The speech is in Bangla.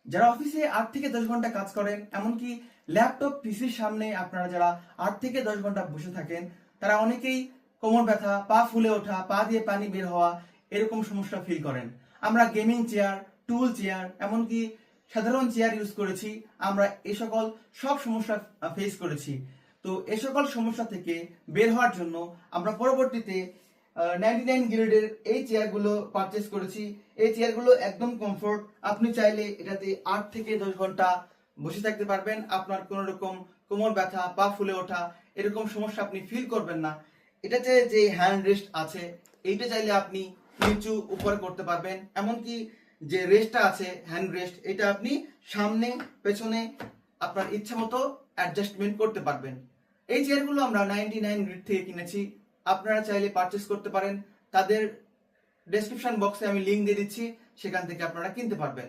যারা অফিসে 8 থেকে 10 ঘন্টা কাজ করেন, এমনকি ল্যাপটপ পিসির সামনে আপনারা যারা 8 থেকে 10 ঘন্টা বসে থাকেন, তারা অনেকেই কোমর ব্যথা, পা ফুলে ওঠা, পা দিয়ে পানি বের হওয়া এরকম সমস্যা ফিল করেন। আমরা গেমিং চেয়ার, টুল চেয়ার, এমনকি সাধারণ চেয়ার ইউজ করেছি, আমরা এই সকল সব সমস্যা ফেস করেছি। তো এই সকল সমস্যা থেকে বের হওয়ার জন্য আমরা পরবর্তীতে 99 গ্রেডের এই চেয়ারগুলো পারচেস করেছি। এই চেয়ারগুলো একদম কমফোর্ট, আপনি চাইলে এটাতে 8 থেকে 10 ঘন্টা বসে থাকতে পারবেন। আপনার কোনো রকম কোমর ব্যথা, পা ফুলে ওঠা এরকম সমস্যা আপনি ফিল করবেন না। এটাতে যে হ্যান্ড রেস্ট আছে, এইটা চাইলে আপনি নিচু উপরে করতে পারবেন। এমনকি যে রেস্টটা আছে হ্যান্ড রেস্ট, এটা আপনি সামনে পেছনে আপনার ইচ্ছা মতো অ্যাডজাস্টমেন্ট করতে পারবেন। এই চেয়ারগুলো আমরা 99 গ্রেড থেকে কিনেছি, আপনারা চাইলে পারচেস করতে পারেন। তাদের ডেসক্রিপশন বক্সে আমি লিংক দিয়ে দিচ্ছি, সেখান থেকে আপনারা কিনতে পারবেন।